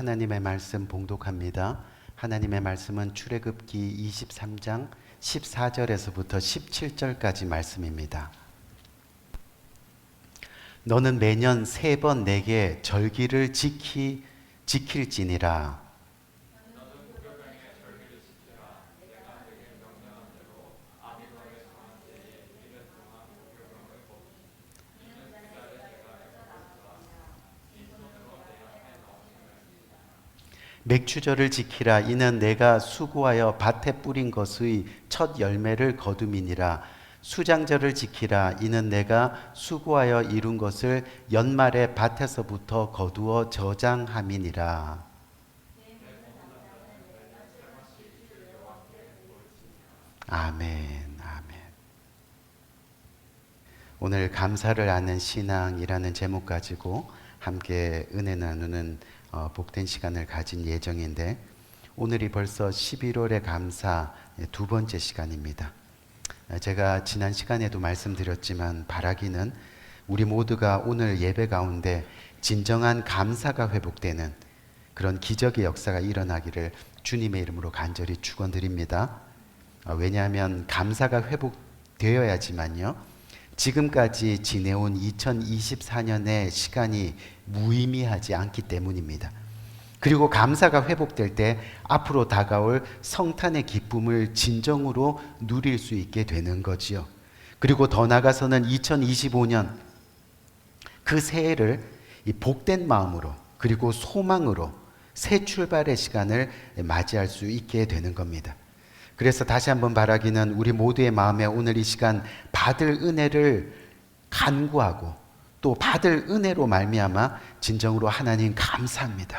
하나님의 말씀 봉독합니다. 하나님의 말씀은 출애굽기 23장 14절에서부터 17절까지 말씀입니다. 너는 매년 3번 내게 절기를 지킬지니라. 맥추절을 지키라. 이는 내가 수고하여 밭에 뿌린 것의 첫 열매를 거둠이니라. 수장절을 지키라. 이는 내가 수고하여 이룬 것을 연말에 밭에서부터 거두어 저장함이니라. 아멘, 아멘. 오늘 감사를 아는 신앙이라는 제목 가지고 함께 은혜 나누는 복된 시간을 가진 예정인데, 오늘이 벌써 11월의 감사 두 번째 시간입니다. 제가 지난 시간에도 말씀드렸지만 바라기는 우리 모두가 오늘 예배 가운데 진정한 감사가 회복되는 그런 기적의 역사가 일어나기를 주님의 이름으로 간절히 축원드립니다. 왜냐하면 감사가 회복되어야지만요, 지금까지 지내온 2024년의 시간이 무의미하지 않기 때문입니다. 그리고 감사가 회복될 때 앞으로 다가올 성탄의 기쁨을 진정으로 누릴 수 있게 되는 거지요. 그리고 더 나아가서는 2025년 그 새해를 이 복된 마음으로 그리고 소망으로 새 출발의 시간을 맞이할 수 있게 되는 겁니다. 그래서 다시 한번 바라기는 우리 모두의 마음에 오늘 이 시간 받을 은혜를 간구하고 또 받을 은혜로 말미암아 진정으로 하나님 감사합니다,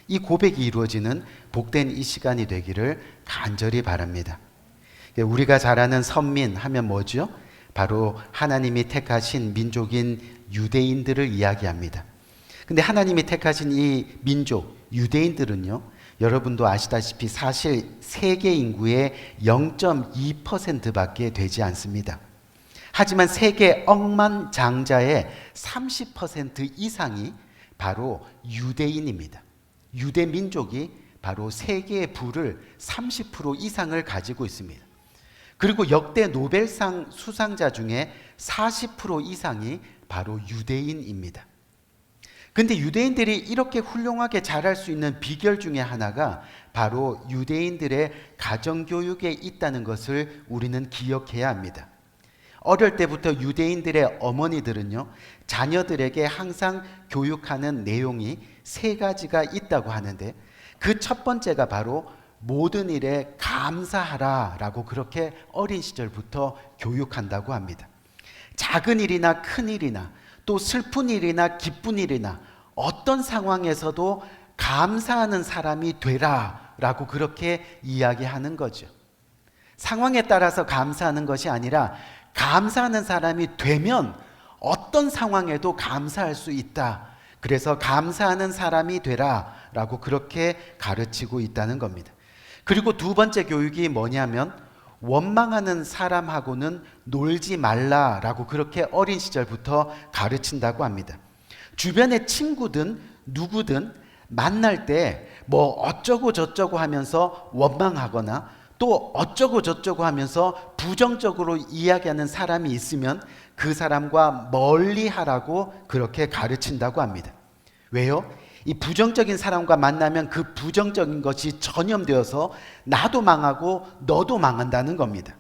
이 고백이 이루어지는 복된 이 시간이 되기를 간절히 바랍니다. 우리가 잘 아는 선민 하면 뭐죠? 바로 하나님이 택하신 민족인 유대인들을 이야기합니다. 근데 하나님이 택하신 이 민족 유대인들은요, 여러분도 아시다시피 사실 세계 인구의 0.2%밖에 되지 않습니다. 하지만 세계 억만장자의 30% 이상이 바로 유대인입니다. 유대 민족이 바로 세계의 부를 30% 이상을 가지고 있습니다. 그리고 역대 노벨상 수상자 중에 40% 이상이 바로 유대인입니다. 근데 유대인들이 이렇게 훌륭하게 자랄 수 있는 비결 중에 하나가 바로 유대인들의 가정교육에 있다는 것을 우리는 기억해야 합니다. 어릴 때부터 유대인들의 어머니들은요, 자녀들에게 항상 교육하는 내용이 3가지가 있다고 하는데, 그 첫 번째가 바로 모든 일에 감사하라 라고 그렇게 어린 시절부터 교육한다고 합니다. 작은 일이나 큰 일이나 또 슬픈 일이나 기쁜 일이나 어떤 상황에서도 감사하는 사람이 되라 라고 그렇게 이야기하는 거죠. 상황에 따라서 감사하는 것이 아니라 감사하는 사람이 되면 어떤 상황에도 감사할 수 있다. 그래서 감사하는 사람이 되라 라고 그렇게 가르치고 있다는 겁니다. 그리고 두 번째 교육이 뭐냐면 원망하는 사람하고는 놀지 말라라고 그렇게 어린 시절부터 가르친다고 합니다. 주변의 친구든 누구든 만날 때 뭐 어쩌고 저쩌고 하면서 원망하거나 또 어쩌고 저쩌고 하면서 부정적으로 이야기하는 사람이 있으면 그 사람과 멀리 하라고 그렇게 가르친다고 합니다. 왜요? 이 부정적인 사람과 만나면 그 부정적인 것이 전염되어서 나도 망하고 너도 망한다는 겁니다.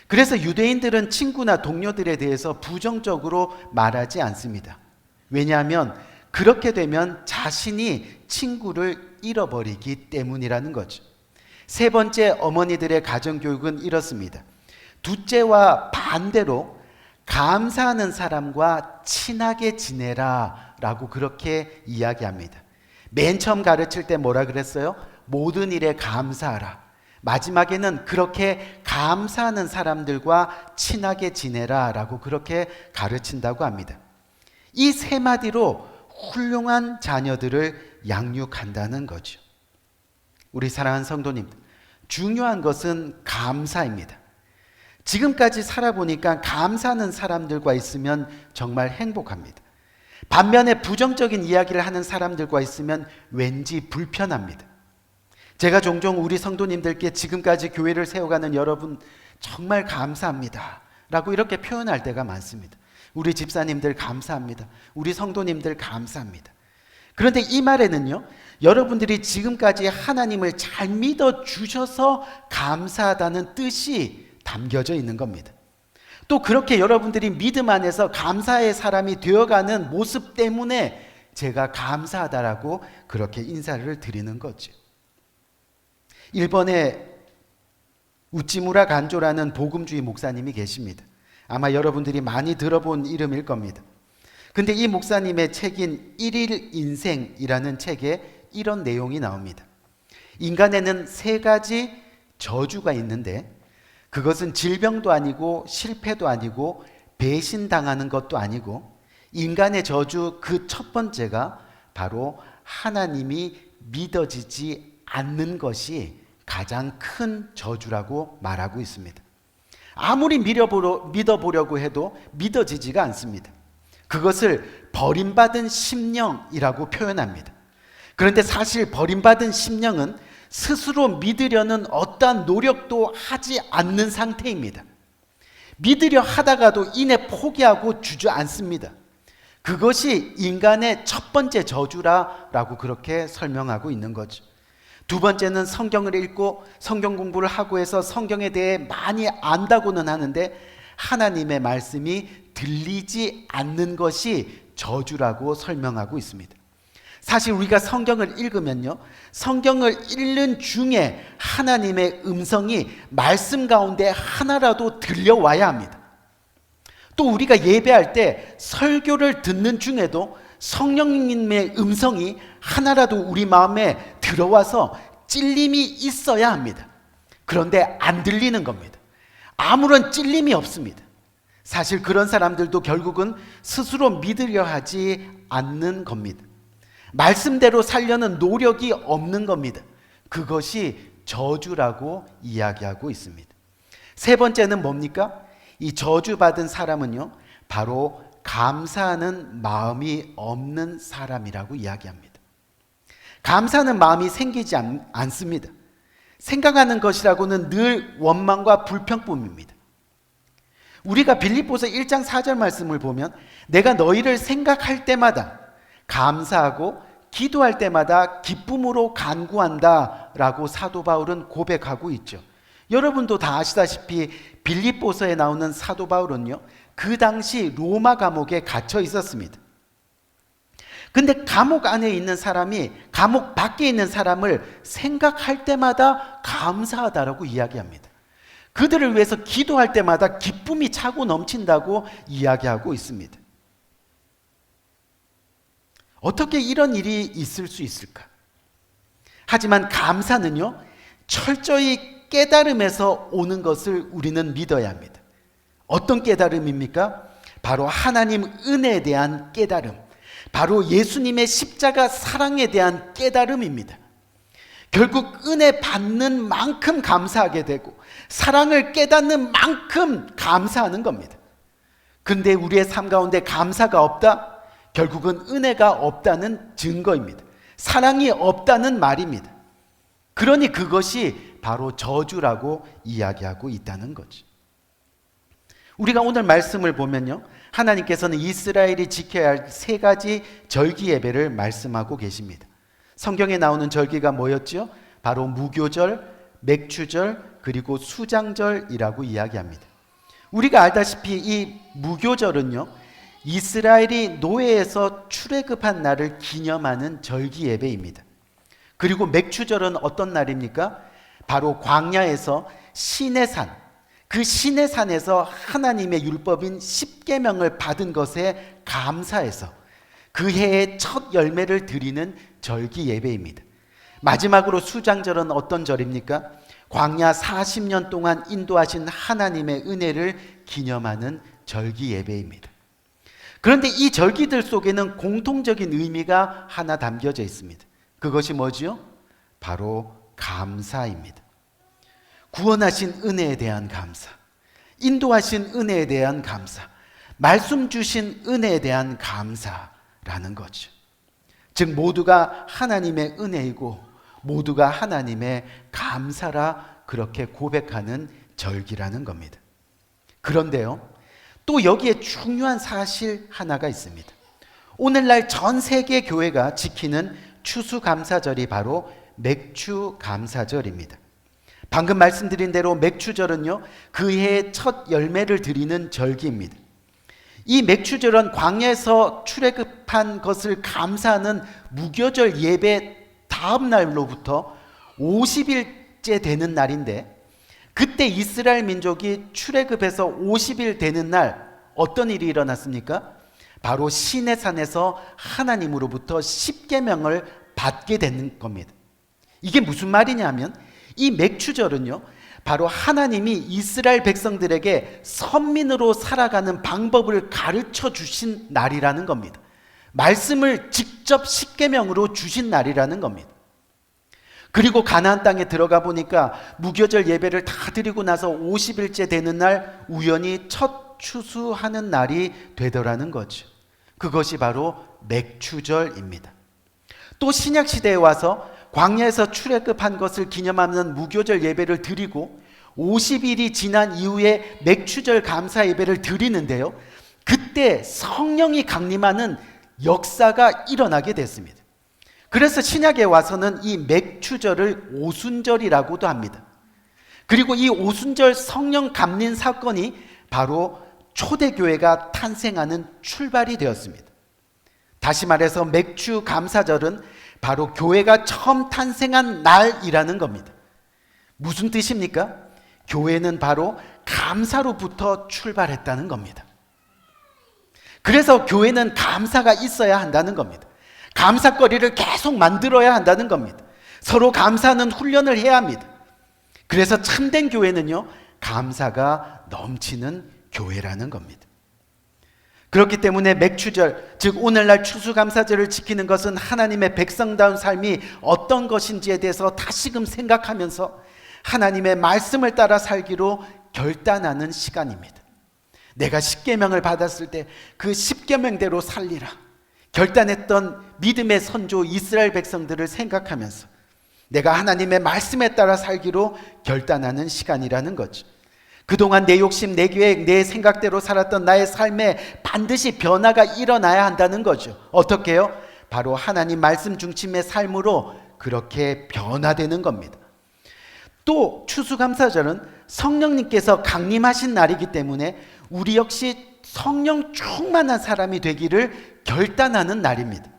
그래서 유대인들은 친구나 동료들에 대해서 부정적으로 말하지 않습니다. 왜냐하면 그렇게 되면 자신이 친구를 잃어버리기 때문이라는 거죠. 세 번째, 어머니들의 가정교육은 이렇습니다. 둘째와 반대로 감사하는 사람과 친하게 지내라 라고 그렇게 이야기합니다. 맨 처음 가르칠 때 뭐라 그랬어요? 모든 일에 감사하라. 마지막에는 그렇게 감사하는 사람들과 친하게 지내라 라고 그렇게 가르친다고 합니다. 이 3마디로 훌륭한 자녀들을 양육한다는 거죠. 우리 사랑하는 성도님, 중요한 것은 감사입니다. 지금까지 살아보니까 감사하는 사람들과 있으면 정말 행복합니다. 반면에 부정적인 이야기를 하는 사람들과 있으면 왠지 불편합니다. 제가 종종 우리 성도님들께 지금까지 교회를 세워가는 여러분 정말 감사합니다 라고 이렇게 표현할 때가 많습니다. 우리 집사님들 감사합니다. 우리 성도님들 감사합니다. 그런데 이 말에는요, 여러분들이 지금까지 하나님을 잘 믿어주셔서 감사하다는 뜻이 담겨져 있는 겁니다. 또 그렇게 여러분들이 믿음 안에서 감사의 사람이 되어가는 모습 때문에 제가 감사하다라고 그렇게 인사를 드리는 거죠. 일본에 우찌무라 간조라는 복음주의 목사님이 계십니다. 아마 여러분들이 많이 들어본 이름일 겁니다. 근데 이 목사님의 책인 일일 인생이라는 책에 이런 내용이 나옵니다. 인간에는 3가지 저주가 있는데 그것은 질병도 아니고 실패도 아니고 배신당하는 것도 아니고 인간의 저주 그 첫 번째가 바로 하나님이 믿어지지 않는 것이 가장 큰 저주라고 말하고 있습니다. 아무리 믿어보려고 해도 믿어지지가 않습니다. 그것을 버림받은 심령이라고 표현합니다. 그런데 사실 버림받은 심령은 스스로 믿으려는 어떠한 노력도 하지 않는 상태입니다. 믿으려 하다가도 이내 포기하고 주저앉습니다. 그것이 인간의 첫 번째 저주라고 그렇게 설명하고 있는 거죠. 두 번째는 성경을 읽고 성경 공부를 하고 해서 성경에 대해 많이 안다고는 하는데 하나님의 말씀이 들리지 않는 것이 저주라고 설명하고 있습니다. 사실 우리가 성경을 읽으면요, 성경을 읽는 중에 하나님의 음성이 말씀 가운데 하나라도 들려와야 합니다. 또 우리가 예배할 때 설교를 듣는 중에도 성령님의 음성이 하나라도 우리 마음에 들어와서 찔림이 있어야 합니다. 그런데 안 들리는 겁니다. 아무런 찔림이 없습니다. 사실 그런 사람들도 결국은 스스로 믿으려 하지 않는 겁니다. 말씀대로 살려는 노력이 없는 겁니다. 그것이 저주라고 이야기하고 있습니다. 세 번째는 뭡니까? 이 저주받은 사람은요, 바로 감사하는 마음이 없는 사람이라고 이야기합니다. 감사하는 마음이 생기지 않습니다. 생각하는 것이라고는 늘 원망과 불평뿐입니다. 우리가 빌립보서 1장 4절 말씀을 보면 내가 너희를 생각할 때마다 감사하고 기도할 때마다 기쁨으로 간구한다 라고 사도 바울은 고백하고 있죠. 여러분도 다 아시다시피 빌립보서에 나오는 사도 바울은요, 그 당시 로마 감옥에 갇혀 있었습니다. 근데 감옥 안에 있는 사람이 감옥 밖에 있는 사람을 생각할 때마다 감사하다라고 이야기합니다. 그들을 위해서 기도할 때마다 기쁨이 차고 넘친다고 이야기하고 있습니다. 어떻게 이런 일이 있을 수 있을까? 하지만 감사는요, 철저히 깨달음에서 오는 것을 우리는 믿어야 합니다. 어떤 깨달음입니까? 바로 하나님 은혜에 대한 깨달음, 바로 예수님의 십자가 사랑에 대한 깨달음입니다. 결국 은혜 받는 만큼 감사하게 되고 사랑을 깨닫는 만큼 감사하는 겁니다. 근데 우리의 삶 가운데 감사가 없다? 결국은 은혜가 없다는 증거입니다. 사랑이 없다는 말입니다. 그러니 그것이 바로 저주라고 이야기하고 있다는 거죠. 우리가 오늘 말씀을 보면요, 하나님께서는 이스라엘이 지켜야 할 3가지 절기 예배를 말씀하고 계십니다. 성경에 나오는 절기가 뭐였죠? 바로 무교절, 맥추절, 그리고 수장절이라고 이야기합니다. 우리가 알다시피 이 무교절은요, 이스라엘이 노예에서 출애굽한 날을 기념하는 절기 예배입니다. 그리고 맥추절은 어떤 날입니까? 바로 광야에서 시내산, 그 시내산에서 하나님의 율법인 십계명을 받은 것에 감사해서 그 해의 첫 열매를 드리는 절기 예배입니다. 마지막으로 수장절은 어떤 절입니까? 광야 40년 동안 인도하신 하나님의 은혜를 기념하는 절기 예배입니다. 그런데 이 절기들 속에는 공통적인 의미가 하나 담겨져 있습니다. 그것이 뭐지요? 바로 감사입니다. 구원하신 은혜에 대한 감사, 인도하신 은혜에 대한 감사, 말씀 주신 은혜에 대한 감사, 라는 거죠. 즉 모두가 하나님의 은혜이고 모두가 하나님의 감사라 그렇게 고백하는 절기라는 겁니다. 그런데요, 또 여기에 중요한 사실 하나가 있습니다. 오늘날 전 세계 교회가 지키는 추수감사절이 바로 맥추감사절입니다. 방금 말씀드린 대로 맥추절은요, 그 해의 첫 열매를 드리는 절기입니다. 이 맥추절은 광야에서 출애굽한 것을 감사하는 무교절 예배 다음 날로부터 50일째 되는 날인데, 그때 이스라엘 민족이 출애굽해서 50일 되는 날 어떤 일이 일어났습니까? 바로 시내산에서 하나님으로부터 십계명을 받게 되는 겁니다. 이게 무슨 말이냐면 이 맥추절은요, 바로 하나님이 이스라엘 백성들에게 선민으로 살아가는 방법을 가르쳐 주신 날이라는 겁니다. 말씀을 직접 십계명으로 주신 날이라는 겁니다. 그리고 가나안 땅에 들어가 보니까 무교절 예배를 다 드리고 나서 50일째 되는 날 우연히 첫 추수하는 날이 되더라는 거죠. 그것이 바로 맥추절입니다. 또 신약 시대에 와서 광야에서 출애굽한 것을 기념하는 무교절 예배를 드리고 50일이 지난 이후에 맥추절 감사 예배를 드리는데요, 그때 성령이 강림하는 역사가 일어나게 됐습니다. 그래서 신약에 와서는 이 맥추절을 오순절이라고도 합니다. 그리고 이 오순절 성령 감림 사건이 바로 초대교회가 탄생하는 출발이 되었습니다. 다시 말해서 맥추 감사절은 바로 교회가 처음 탄생한 날이라는 겁니다. 무슨 뜻입니까? 교회는 바로 감사로부터 출발했다는 겁니다. 그래서 교회는 감사가 있어야 한다는 겁니다. 감사거리를 계속 만들어야 한다는 겁니다. 서로 감사하는 훈련을 해야 합니다. 그래서 참된 교회는요, 감사가 넘치는 교회라는 겁니다. 그렇기 때문에 맥추절, 즉 오늘날 추수감사절을 지키는 것은 하나님의 백성다운 삶이 어떤 것인지에 대해서 다시금 생각하면서 하나님의 말씀을 따라 살기로 결단하는 시간입니다. 내가 십계명을 받았을 때 그 십계명대로 살리라 결단했던 믿음의 선조 이스라엘 백성들을 생각하면서 내가 하나님의 말씀에 따라 살기로 결단하는 시간이라는 거죠. 그동안 내 욕심, 내 계획, 내 생각대로 살았던 나의 삶에 반드시 변화가 일어나야 한다는 거죠. 어떻게 해요? 바로 하나님 말씀 중심의 삶으로 그렇게 변화되는 겁니다. 또 추수감사절은 성령님께서 강림하신 날이기 때문에 우리 역시 성령 충만한 사람이 되기를 결단하는 날입니다.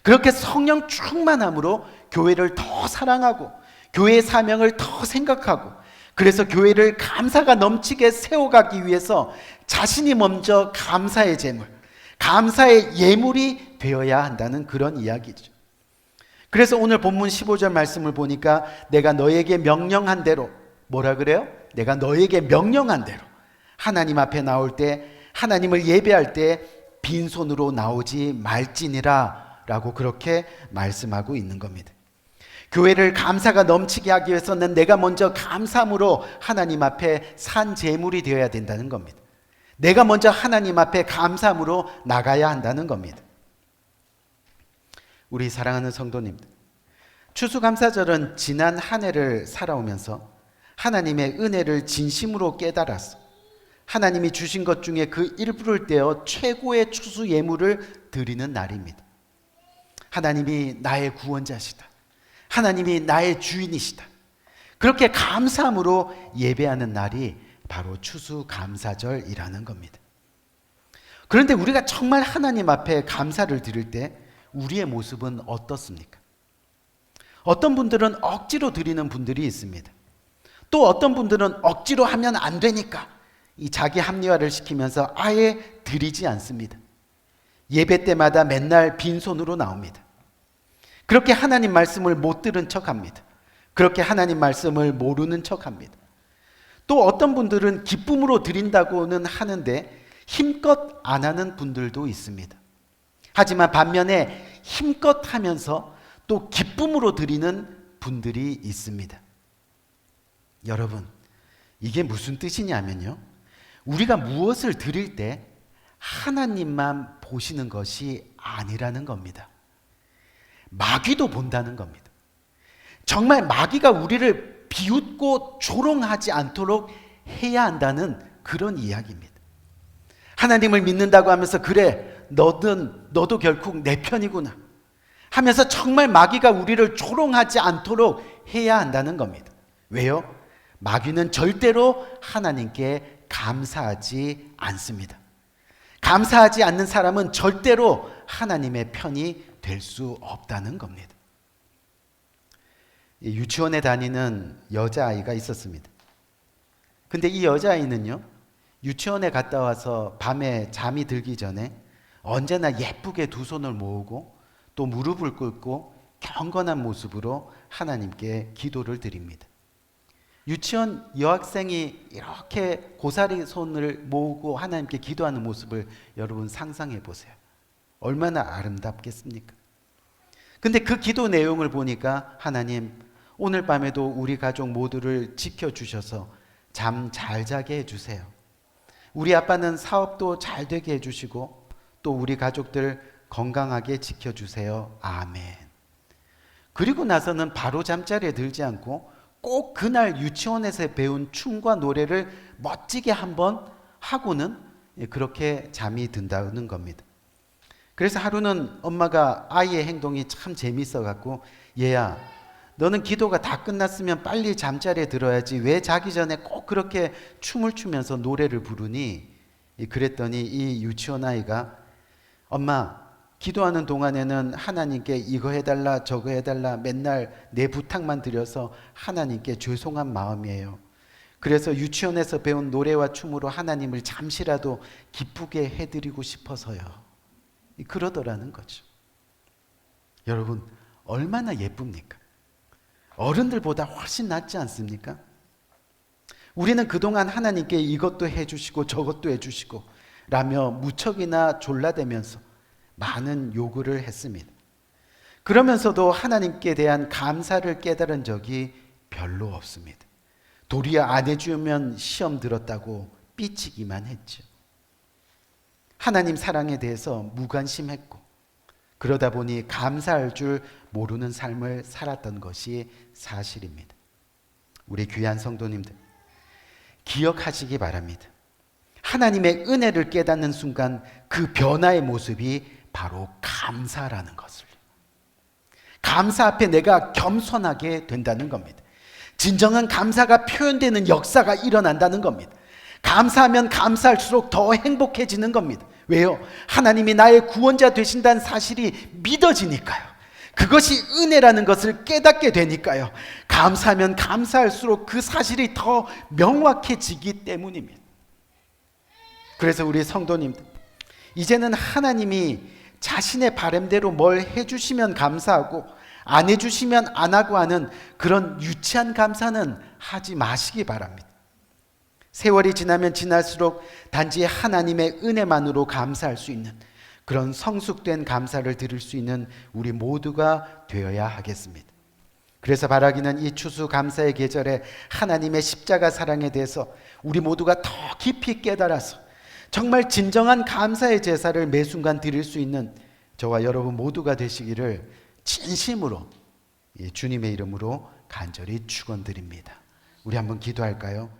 그렇게 성령 충만함으로 교회를 더 사랑하고 교회의 사명을 더 생각하고, 그래서 교회를 감사가 넘치게 세워가기 위해서 자신이 먼저 감사의 제물, 감사의 예물이 되어야 한다는 그런 이야기죠. 그래서 오늘 본문 15절 말씀을 보니까 내가 너에게 명령한 대로, 뭐라 그래요? 내가 너에게 명령한 대로 하나님 앞에 나올 때, 하나님을 예배할 때 빈손으로 나오지 말지니라 라고 그렇게 말씀하고 있는 겁니다. 교회를 감사가 넘치게 하기 위해서는 내가 먼저 감사함으로 하나님 앞에 산 제물이 되어야 된다는 겁니다. 내가 먼저 하나님 앞에 감사함으로 나가야 한다는 겁니다. 우리 사랑하는 성도님들, 추수감사절은 지난 한 해를 살아오면서 하나님의 은혜를 진심으로 깨달아서 하나님이 주신 것 중에 그 일부를 떼어 최고의 추수 예물을 드리는 날입니다. 하나님이 나의 구원자시다, 하나님이 나의 주인이시다, 그렇게 감사함으로 예배하는 날이 바로 추수감사절이라는 겁니다. 그런데 우리가 정말 하나님 앞에 감사를 드릴 때 우리의 모습은 어떻습니까? 어떤 분들은 억지로 드리는 분들이 있습니다. 또 어떤 분들은 억지로 하면 안 되니까 이 자기 합리화를 시키면서 아예 드리지 않습니다. 예배 때마다 맨날 빈손으로 나옵니다. 그렇게 하나님 말씀을 못 들은 척합니다. 그렇게 하나님 말씀을 모르는 척합니다. 또 어떤 분들은 기쁨으로 드린다고는 하는데 힘껏 안 하는 분들도 있습니다. 하지만 반면에 힘껏 하면서 또 기쁨으로 드리는 분들이 있습니다. 여러분, 이게 무슨 뜻이냐면요, 우리가 무엇을 드릴 때 하나님만 보시는 것이 아니라는 겁니다. 마귀도 본다는 겁니다. 정말 마귀가 우리를 비웃고 조롱하지 않도록 해야 한다는 그런 이야기입니다. 하나님을 믿는다고 하면서 그래 너도 결국 내 편이구나 하면서 정말 마귀가 우리를 조롱하지 않도록 해야 한다는 겁니다. 왜요? 마귀는 절대로 하나님께 감사하지 않습니다. 감사하지 않는 사람은 절대로 하나님의 편이 될 수 없다는 겁니다. 유치원에 다니는 여자아이가 있었습니다. 근데 이 여자아이는요, 유치원에 갔다 와서 밤에 잠이 들기 전에 언제나 예쁘게 두 손을 모으고 또 무릎을 꿇고 경건한 모습으로 하나님께 기도를 드립니다. 유치원 여학생이 이렇게 고사리 손을 모으고 하나님께 기도하는 모습을 여러분 상상해 보세요. 얼마나 아름답겠습니까? 근데 그 기도 내용을 보니까 하나님, 오늘 밤에도 우리 가족 모두를 지켜주셔서 잠 잘 자게 해주세요. 우리 아빠는 사업도 잘 되게 해주시고 또 우리 가족들 건강하게 지켜주세요. 아멘. 그리고 나서는 바로 잠자리에 들지 않고 꼭 그날 유치원에서 배운 춤과 노래를 멋지게 한번 하고는 그렇게 잠이 든다는 겁니다. 그래서 하루는 엄마가 아이의 행동이 참 재밌어 갖고, 얘야 너는 기도가 다 끝났으면 빨리 잠자리에 들어야지 왜 자기 전에 꼭 그렇게 춤을 추면서 노래를 부르니? 그랬더니 이 유치원 아이가, 엄마 기도하는 동안에는 하나님께 이거 해달라 저거 해달라 맨날 내 부탁만 드려서 하나님께 죄송한 마음이에요. 그래서 유치원에서 배운 노래와 춤으로 하나님을 잠시라도 기쁘게 해드리고 싶어서요. 그러더라는 거죠. 여러분 얼마나 예쁩니까? 어른들보다 훨씬 낫지 않습니까? 우리는 그동안 하나님께 이것도 해주시고 저것도 해주시고 라며 무척이나 졸라대면서 많은 요구를 했습니다. 그러면서도 하나님께 대한 감사를 깨달은 적이 별로 없습니다. 도리어 안 해주면 시험 들었다고 삐치기만 했죠. 하나님 사랑에 대해서 무관심했고 그러다 보니 감사할 줄 모르는 삶을 살았던 것이 사실입니다. 우리 귀한 성도님들 기억하시기 바랍니다. 하나님의 은혜를 깨닫는 순간 그 변화의 모습이 바로 감사라는 것을. 감사 앞에 내가 겸손하게 된다는 겁니다. 진정한 감사가 표현되는 역사가 일어난다는 겁니다. 감사하면 감사할수록 더 행복해지는 겁니다. 왜요? 하나님이 나의 구원자 되신다는 사실이 믿어지니까요. 그것이 은혜라는 것을 깨닫게 되니까요. 감사하면 감사할수록 그 사실이 더 명확해지기 때문입니다. 그래서 우리 성도님들, 이제는 하나님이 자신의 바람대로 뭘 해주시면 감사하고 안 해주시면 안 하고 하는 그런 유치한 감사는 하지 마시기 바랍니다. 세월이 지나면 지날수록 단지 하나님의 은혜만으로 감사할 수 있는 그런 성숙된 감사를 드릴 수 있는 우리 모두가 되어야 하겠습니다. 그래서 바라기는 이 추수감사의 계절에 하나님의 십자가 사랑에 대해서 우리 모두가 더 깊이 깨달아서 정말 진정한 감사의 제사를 매 순간 드릴 수 있는 저와 여러분 모두가 되시기를 진심으로 주님의 이름으로 간절히 축원드립니다. 우리 한번 기도할까요?